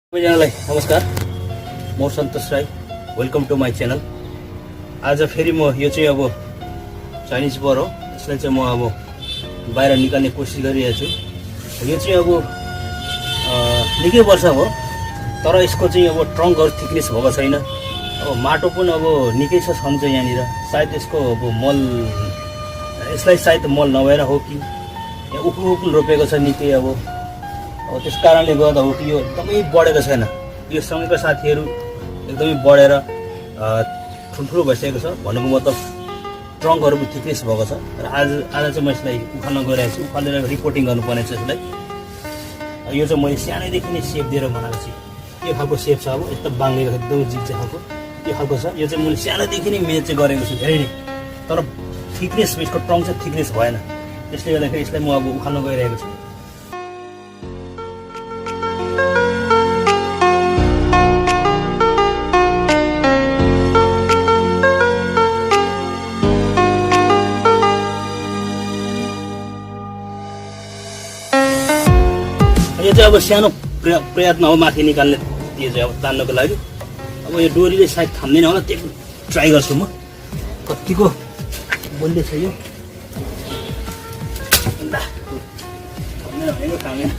सबैजनालाई नमस्कार, म Santosh Rai. Welcome to my channel. आज फेरि म यो चाहिँ अब चाइनिज बर हो, यसलाई चाहिँ म अब बाहिर निकाल्ने कोसिस गरिरहेको छु। यो चाहिँ अब निकै वर्ष हो, तर यसको चाहिँ अब ट्रङ्कहरू थिकनेस भएको छैन। अब माटो पनि अब निकै छ छन्छ यहाँनिर। सायद यसको अब मल, यसलाई सायद मल नभएर हो कि यहाँ उक्लु रोपेको छ निकै। अब त्यस कारणले गर्दा हो कि यो एकदमै बढेको छैन। यो सँगैका साथीहरू एकदमै बढेर ठुल्ठुलो भइसकेको छ। भन्नुको मतलब ट्रङ्कहरू पनि थिकनेस भएको छ। र आज चाहिँ म यसलाई उखाल्न गइरहेको छु। उखालेर रिपोर्टिङ गर्नुपर्ने छ यसलाई। यो चाहिँ मैले सानैदेखि नै सेप दिएर बनाएको छु। यो खालको सेप छ, अब एकदम बाङ्गेको एकदम जिग्जे खालको यो खालको छ। यो चाहिँ मैले सानैदेखि नै मेहनत चाहिँ गरेको छु धेरै नै, तर थिकनेस, यसको ट्रङ्क चाहिँ थिकनेस भएन। त्यसले गर्दाखेरि यसलाई म अब उखाल्न गइरहेको छु। यो चाहिँ अब सानो प्रयत्न हो माथि निकाल्ने, यो चाहिँ अब तान्नको लागि। अब यो डोरीले सायद थाम्दैन होला, त्यो ट्राई गर्छु म। कतिको बलियो छ यो, थामेन।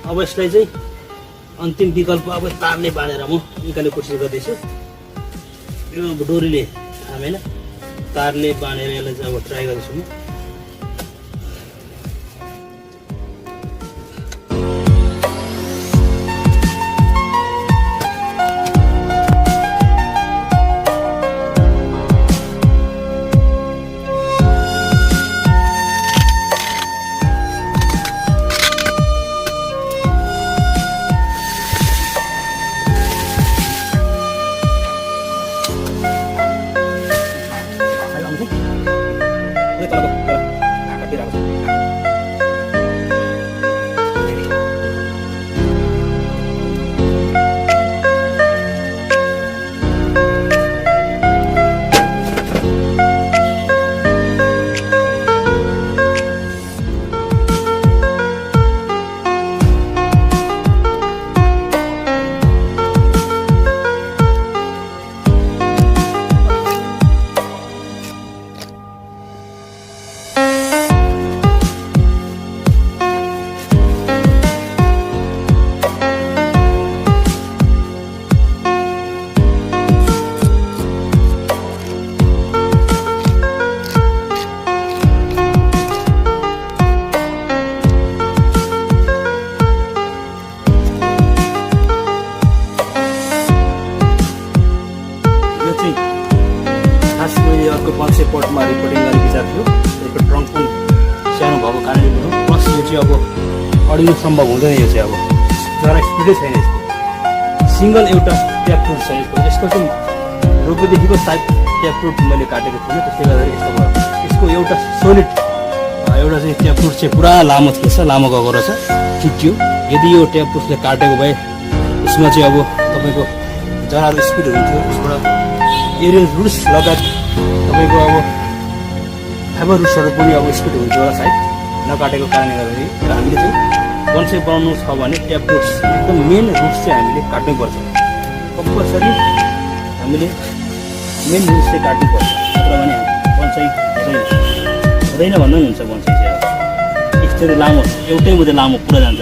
अब यसलाई चाहिँ अन्तिम विकल्प अब तारले बाँधेर म निकाल्ने कोसिस गर्दैछु। यो अब डोरीले थामेन, तारले बाँधेर यसलाई चाहिँ अब ट्राई गर्दैछु म। बन्साई पटमा रिपोर्टिङ गर्ने विचार थियो। यसको ट्रङ्क पनि सानो भएको कारणले गर्दा, प्लस यो चाहिँ अब अडिनु सम्भव हुँदैन। यो चाहिँ अब जरा स्पिडै छैन यसको। सिङ्गल एउटा ट्याप फ्रुट छ यसको। यसको चाहिँ रोपेदेखिको सायद ट्याप फ्रुट मैले काटेको थिइनँ, त्यसले गर्दाखेरि यस्तो भयो। यसको एउटा सोलिड एउटा चाहिँ ट्याप फ्रुट चाहिँ पुरा लामो थिएछ, लामो गएको रहेछ, चुट्टियो। यदि यो ट्याप फ्रुटले काटेको भए यसमा चाहिँ अब तपाईँको जराहरू स्पिड हुन्थ्यो। यसबाट एरियल रुट्स लगायत तपाईँको अब फाइबर रुट्सहरू पनि अब स्पिड हुन्छ होला सायद, नकाटेको कारणले गर्दाखेरि। र हामीले चाहिँ बन्साई बनाउनु छ भने ट्याप रुट्स, एकदम मेन रुट्स चाहिँ हामीले काट्नैपर्छ। कम्पलसरी हामीले मेन रुट्स चाहिँ काट्नुपर्छ, नत्र भने बन्साई हुँदैन भन्दा पनि हुन्छ। बन्साई चाहिँ अब यस्तरी लामो, एउटै मात्रै लामो पुरा जान्छ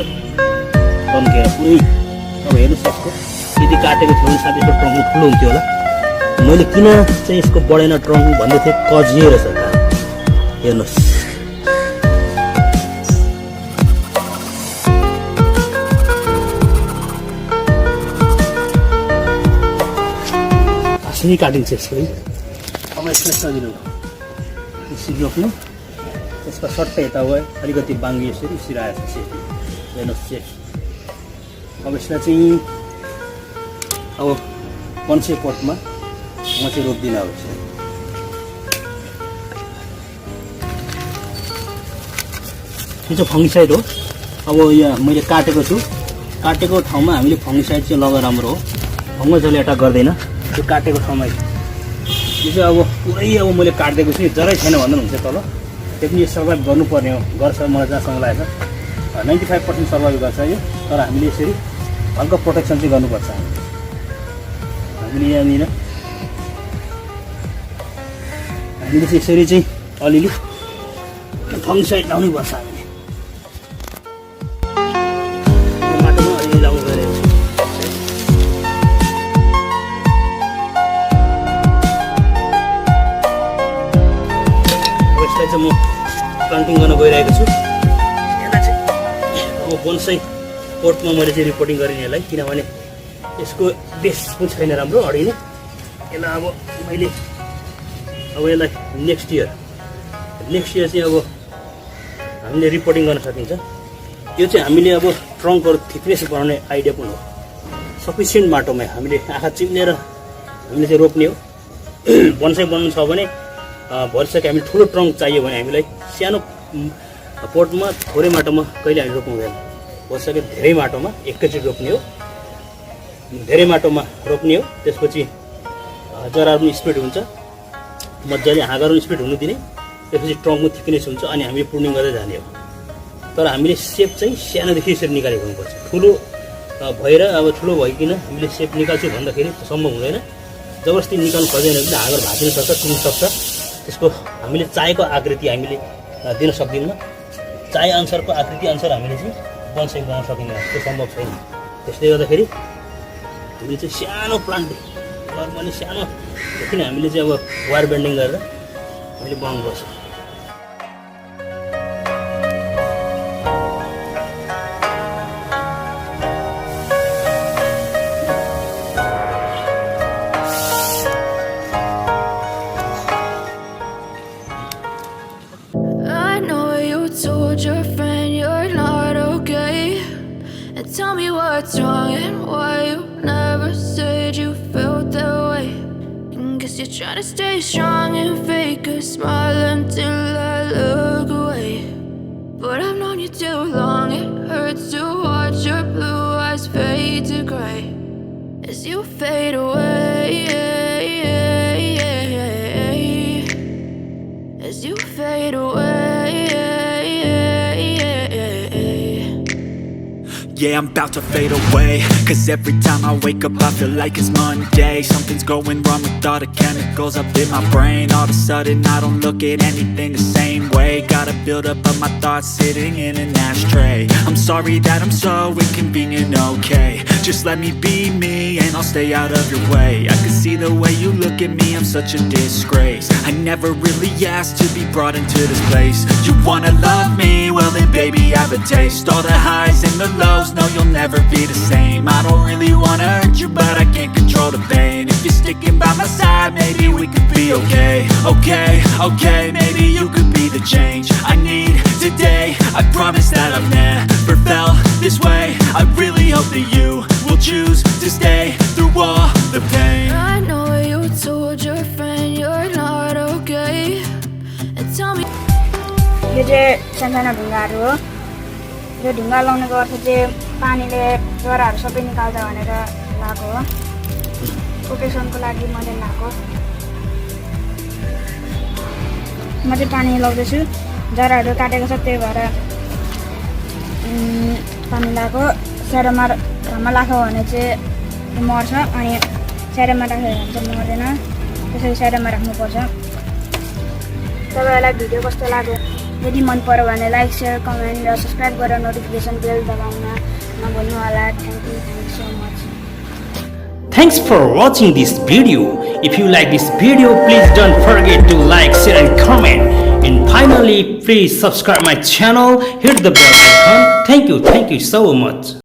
तन्केर पुरै। अब हेर्नुहोस्, यसको यदि काटेको थियो भने साथै यसको ट्रङ्क ठुलो हुन्थ्यो होला। मैले किन चाहिँ यसको बढेन ट्रङ्क भन्दै थिएँ, कजिएर छ। हेर्नुहोस्, यसरी काटिन्छ यसको। अब यसलाई सजिलो यसरी रोक्नु, यसको सट्टै यता भयो, अलिकति बाङ्गी यसरी यसरी आएछ सेप। हेर्नुहोस् सेप। अब यसलाई चाहिँ अब बन्साई पटमा म चाहिँ रोप्दिनँ। अब यो चाहिँ फङ्गिसाइड हो। अब यहाँ मैले काटेको छु, काटेको ठाउँमा हामीले फङ्गिसाइड चाहिँ लगाएर राम्रो हो। फङ्गसले एट्याक गर्दैन त्यो काटेको ठाउँमा। यो चाहिँ अब पुरै अब मैले काटिदिएको छु, जरै छैन भन्दा हुन्छ तल। त्यो पनि सर्भाइभ गर्नुपर्ने हो, गर्छ मलाई जहाँसम्म लागेको छ। 95% सर्भाइभ गर्छ यो। तर हामीले यसरी हल्का प्रोटेक्सन चाहिँ गर्नुपर्छ। हामीले यहाँनिर हामीले चाहिँ यसरी चाहिँ अलिअलि फङ्साइड लाउनै पर्छ। हामीले माटोमा अलिअलि लाउनु गइरहेको छ। यसलाई चाहिँ म प्लान्टिङ गर्न गइरहेको छु। यसलाई चाहिँ अब बोन्साई पोटमा मैले चाहिँ रिपोर्टिङ गरेँ यसलाई, किनभने यसको बेस पनि छैन राम्रो अडिने। यसलाई अब मैले यसलाई नेक्स्ट इयर चाहिँ अब हामीले रिपोर्टिङ गर्न सकिन्छ। यो चाहिँ हामीले अब ट्रङ्कहरू थिकनेस बनाउने आइडिया पनि हो। सफिसियन्ट माटोमा हामीले आँखा चिम्लेर हामीले चाहिँ रोप्ने हो। बोन्साई बनाउनु छ भने भइसक्यो, हामीले ठुलो ट्रङ्क चाहियो भने हामीलाई सानो पोटमा थोरै माटोमा कहिले हामी रोप्नु हुँदैन। भइसक्यो धेरै माटोमा एकैचोटि रोप्ने हो, धेरै माटोमा रोप्ने हो। त्यसपछि जराहरू पनि स्प्रेड हुन्छ, मजाले हाँगाहरू पनि स्प्रेड हुनु दिने। त्यसपछि ट्रङ्कमा थिकनेस हुन्छ अनि हामीले प्रुनिङ गर्दै जाने हो। तर हामीले सेप चाहिँ सानोदेखि यसरी निकालेको हुनुपर्छ। ठुलो भएर अब ठुलो भइकन हामीले सेप निकाल्छु भन्दाखेरि सम्भव हुँदैन। जबरजस्ती निकाल्नु खोज्दैन भने हाँगाहरू भाँचिन सक्छ, चुन्नु सक्छ। त्यसको हामीले चाहेको आकृति हामीले दिन सक्दैनौँ। चाहे अनुसारको आकृति अनुसार हामीले चाहिँ बोन्साई बनाउन सकिँदैन, त्यो सम्भव छैन। त्यसले गर्दाखेरि हामीले चाहिँ सानो प्लान्ट नर्मली सानोदेखि हामीले चाहिँ अब वायर बेन्डिङ गरेर हामीले बनाउनुपर्छ। Tell me what's wrong and why you never said you felt that way. And guess you're trying to stay strong and fake a smile until I look away. But I've known you too long, it hurts to watch your blue eyes fade to gray as you fade away, as you fade away. Yeah, I'm about to fade away, cause every time I wake up I feel like it's Monday. Something's going wrong with all the chemicals up in my brain. All of a sudden I don't look at anything the same way. Gotta build up of my thoughts sitting in an ashtray. I'm sorry that I'm so inconvenient, okay. Just let me be me and I'll stay out of your way. I can see the way you look at me, I'm such a disgrace. I never really asked to be brought into this place. You wanna love me? Well then baby I have a taste. All the highs and the lows, no you'll never be the same. I don't really wanna hurt you but I can't control the pain. If you're sticking by my side maybe we could be okay. Okay, maybe you could be the change I need today. I promise that I've never felt this way. I really hope that you will choose to stay through all the pain. I know you told your friend you're not okay. And tell me. यो चाहिँ सानसानो ढुङ्गाहरू हो। यो ढुङ्गा लाउनुको अर्थ चाहिँ पानीले जराहरू सबै निकाल्छ भनेर लगाएको हो। प्रोटेक्सनको लागि मैले लगाएको। म चाहिँ पानी लाउँदैछु, जराहरू काटेको छ त्यही भएर पानी लगाएको। स्याडोमा घाममा लाग्यो भने चाहिँ मर्छ अनि स्याडोमा राख्यो भने चाहिँ मर्दैन। त्यसरी स्याडोमा राख्नुपर्छ। तपाईँहरूलाई भिडियो कस्तो लाग्यो? यदि मन पर्यो भने लाइक, शेयर, कमेन्ट र सब्सक्राइब गरेर नोटिफिकेसन बेल दबाउन नभुल्नु होला। Thank you so much. Thanks for watching this video. If you like this video, please don't forget to like, share and comment. And finally, please subscribe my channel, hit the bell icon. Thank you so much.